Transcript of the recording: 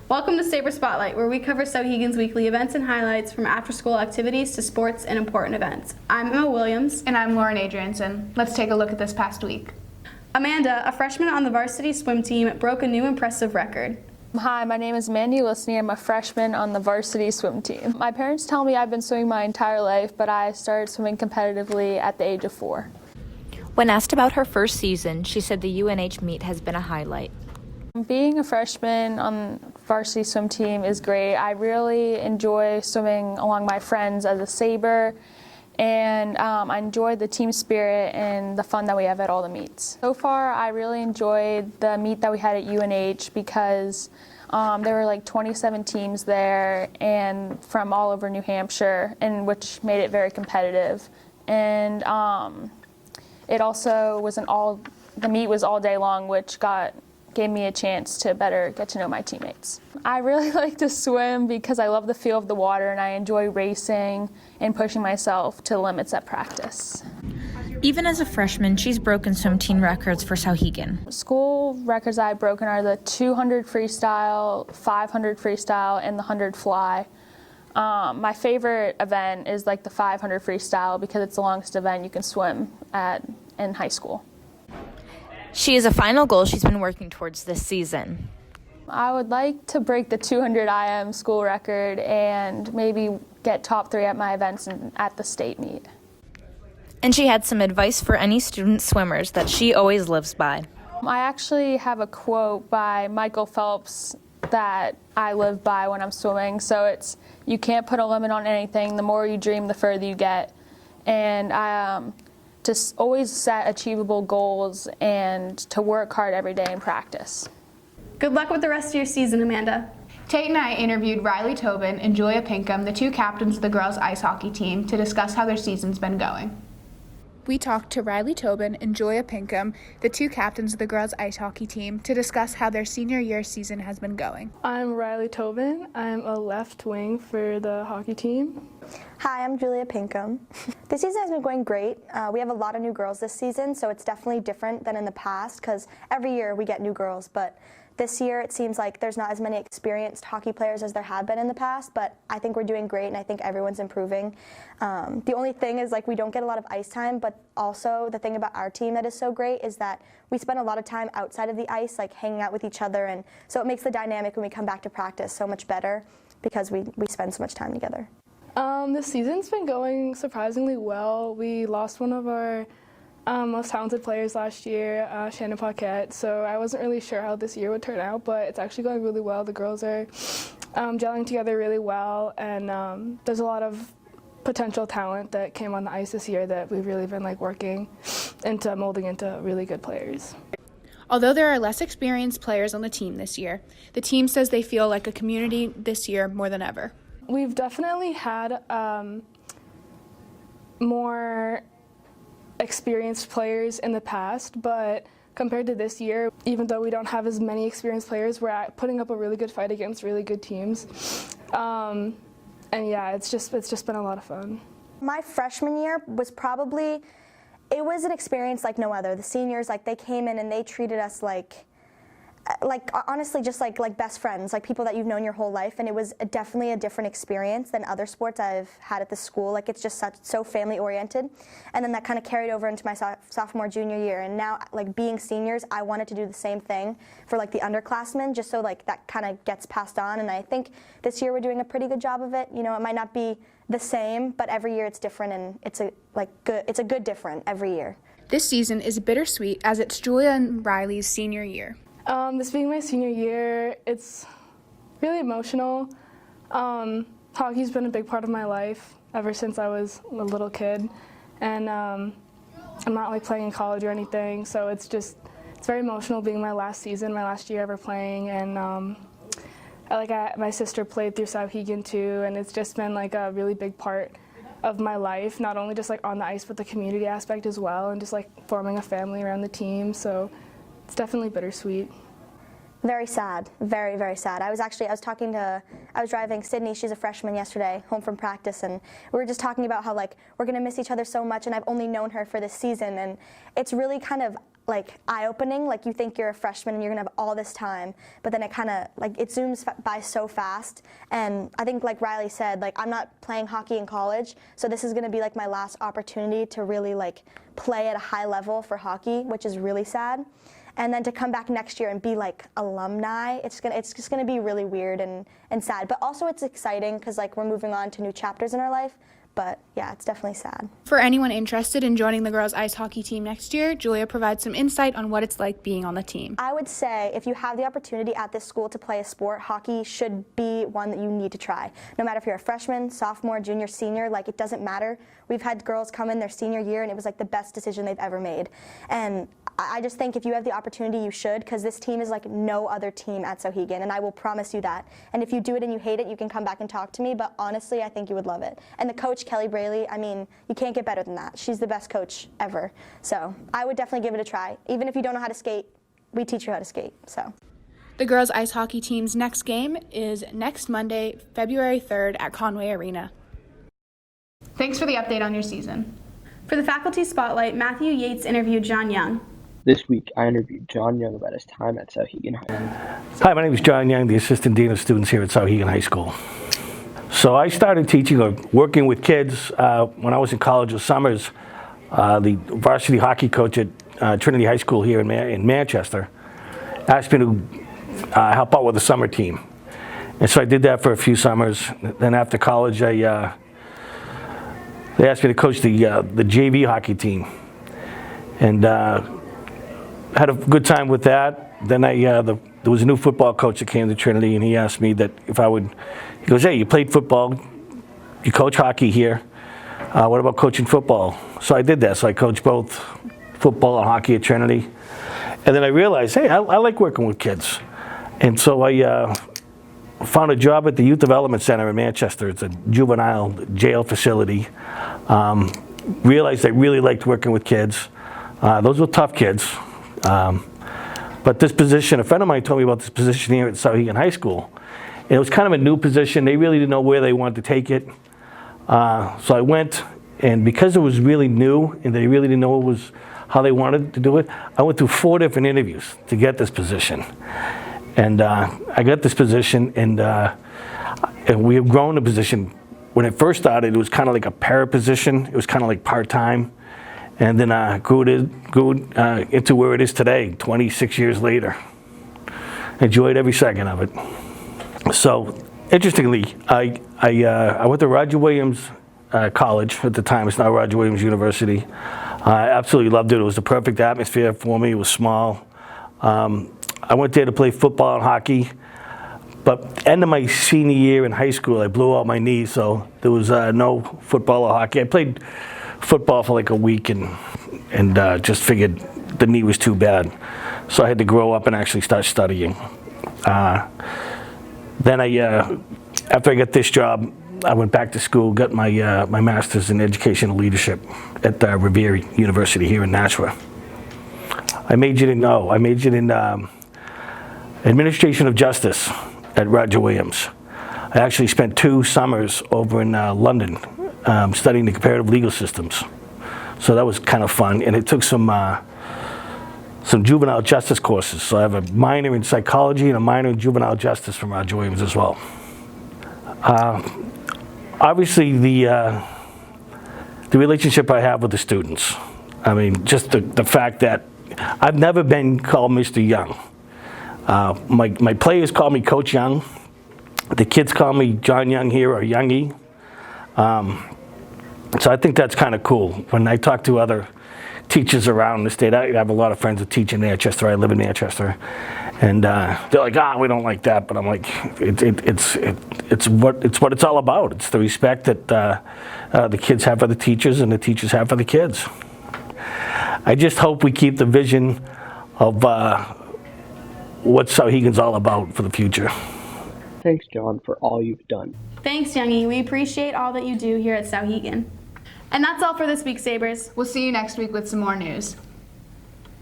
Welcome to Saber Spotlight, where we cover Souhegan's weekly events and highlights from after-school activities to sports and important events. I'm Emma Williams. And I'm Lauren Adrianson. Let's take a look at this past week. Amanda, a freshman on the varsity swim team, broke a new impressive record. Hi, my name is Amanda Ulicny. I'm a freshman on the varsity swim team. My parents tell me I've been swimming my entire life, but I started swimming competitively at the age of 4. When asked about her first season, she said the UNH meet has been a highlight. Being a freshman on varsity swim team is great. I really enjoy swimming along my friends as a Saber, and I enjoy the team spirit and the fun that we have at all the meets. So far, I really enjoyed the meet that we had at UNH because there were like 27 teams there and from all over New Hampshire, and which made it very competitive. And it also was the meet was all day long, which gave me a chance to better get to know my teammates. I really like to swim because I love the feel of the water and I enjoy racing and pushing myself to limits at practice. Even as a freshman, she's broken swim team records for Souhegan. School records I've broken are the 200 freestyle, 500 freestyle, and the 100 fly. My favorite event is like the 500 freestyle because it's the longest event you can swim in high school. She has a final goal she's been working towards this season. I would like to break the 200 IM school record and maybe get top 3 at my events and at the state meet. And she had some advice for any student swimmers that she always lives by. I actually have a quote by Michael Phelps that I live by when I'm swimming. So it's, you can't put a limit on anything. The more you dream, the further you get. And to always set achievable goals and to work hard every day in practice. Good luck with the rest of your season, Amanda. Tate and I interviewed Ryliegh Tobin and Julia Pinkham, the 2 captains of the girls' ice hockey team, to discuss how their season's been going. We talked to Ryliegh Tobin and Julia Pinkham, the 2 captains of the girls' ice hockey team, to discuss how their senior year season has been going. I'm Ryliegh Tobin. I'm a left wing for the hockey team. Hi, I'm Julia Pinkham. The season has been going great. We have a lot of new girls this season, so it's definitely different than in the past because every year we get new girls, but this year it seems like there's not as many experienced hockey players as there have been in the past, but I think we're doing great and I think everyone's improving. The only thing is we don't get a lot of ice time, but also the thing about our team that is so great is that we spend a lot of time outside of the ice, hanging out with each other, and so it makes the dynamic when we come back to practice so much better because we spend so much time together. This season's been going surprisingly well. We lost one of our most talented players last year, Shannon Paquette, so I wasn't really sure how this year would turn out, but it's actually going really well. The girls are gelling together really well, and there's a lot of potential talent that came on the ice this year that we've really been working into molding into really good players. Although there are less experienced players on the team this year, the team says they feel like a community this year more than ever. We've definitely had more experienced players in the past, but compared to this year, even though we don't have as many experienced players, we're putting up a really good fight against really good teams. And yeah, it's just been a lot of fun. My freshman year was it was an experience like no other. The seniors, they came in and they treated us honestly just like best friends, people that you've known your whole life, and it was definitely a different experience than other sports I've had at the school. It's just so family oriented, and then that kind of carried over into my sophomore junior year, and now being seniors, I wanted to do the same thing for the underclassmen, just so that kind of gets passed on, and I think this year we're doing a pretty good job of it. You know, it might not be the same, but every year it's different, and it's a good different every year. This season is bittersweet as it's Julia and Ryleigh's senior year. This being my senior year, it's really emotional. Hockey's been a big part of my life ever since I was a little kid, and I'm not playing in college or anything, so it's very emotional being my last season, my last year ever playing, and my sister played through Souhegan too, and it's just been a really big part of my life, not only just on the ice, but the community aspect as well, and just forming a family around the team, so it's definitely bittersweet. Very sad, very, very sad. I was driving Sydney, she's a freshman yesterday, home from practice, and we were just talking about how we're gonna miss each other so much, and I've only known her for this season, and it's really kind of like eye-opening. Like you think you're a freshman and you're gonna have all this time, but then it kind of like it zooms by so fast. And I think like Ryliegh said, like I'm not playing hockey in college, so this is gonna be like my last opportunity to really like play at a high level for hockey, which is really sad. And then to come back next year and be like alumni, it's just gonna be really weird and sad. But also it's exciting because like we're moving on to new chapters in our life. But yeah, it's definitely sad. For anyone interested in joining the girls' ice hockey team next year, Julia provides some insight on what it's like being on the team. I would say if you have the opportunity at this school to play a sport, hockey should be one that you need to try. No matter if you're a freshman, sophomore, junior, senior, like it doesn't matter. We've had girls come in their senior year and it was like the best decision they've ever made. And I just think if you have the opportunity, you should, because this team is like no other team at Souhegan, and I will promise you that. And if you do it and you hate it, you can come back and talk to me, but honestly, I think you would love it. And the coach, Kelly Braley, I mean, you can't get better than that. She's the best coach ever. So I would definitely give it a try. Even if you don't know how to skate, we teach you how to skate, so. The girls' ice hockey team's next game is next Monday, February 3rd at Conway Arena. Thanks for the update on your season. For the faculty spotlight, Matthew Yates interviewed John Young. This week, I interviewed John Young about his time at Souhegan High. Hi, my name is John Young, the Assistant Dean of Students here at Souhegan High School. So I started teaching or working with kids when I was in college of summers. The varsity hockey coach at Trinity High School here in Manchester asked me to help out with the summer team. And so I did that for a few summers. Then after college, they asked me to coach the JV hockey team. And had a good time with that. Then there was a new football coach that came to Trinity, and he asked me that if I would, he goes, hey, you played football, you coach hockey here, what about coaching football? So I did that. So I coached both football and hockey at Trinity. And then I realized, hey, I like working with kids. And so I found a job at the Youth Development Center in Manchester. It's a juvenile jail facility. Realized I really liked working with kids. Those were tough kids. But this position, a friend of mine told me about this position here at Souhegan High School. And it was kind of a new position. They really didn't know where they wanted to take it. So I went, and because it was really new and they really didn't know how they wanted to do it, I went through 4 different interviews to get this position. And I got this position, and we have grown the position. When it first started, it was kind of like a para position. It was kind of like part-time. And then grew into where it is today, 26 years later. Enjoyed every second of it. So, interestingly, I went to Roger Williams College at the time. It's now Roger Williams University. I absolutely loved it. It was the perfect atmosphere for me. It was small. I went there to play football and hockey. But end of my senior year in high school, I blew out my knee, so there was no football or hockey. I played football for like a week and just figured the knee was too bad. So I had to grow up and actually start studying. Then after I got this job, I went back to school, got my my master's in educational leadership at Revere University here in Nashua. I majored in administration of justice at Roger Williams. I actually spent 2 summers over in London studying the comparative legal systems. So that was kind of fun, and it took some juvenile justice courses. So I have a minor in psychology and a minor in juvenile justice from Roger Williams as well. Obviously, the relationship I have with the students. I mean, just the fact that I've never been called Mr. Young. My players call me Coach Young. The kids call me John Young here, or Youngie. So I think that's kind of cool. When I talk to other teachers around the state, I have a lot of friends that teach in Manchester. I live in Manchester, and they're like, we don't like that. But I'm like, it's what it's all about. It's the respect that the kids have for the teachers and the teachers have for the kids. I just hope we keep the vision of what Souhegan's all about for the future. Thanks, John, for all you've done. Thanks, Youngie. We appreciate all that you do here at Souhegan. And that's all for this week, Sabres. We'll see you next week with some more news.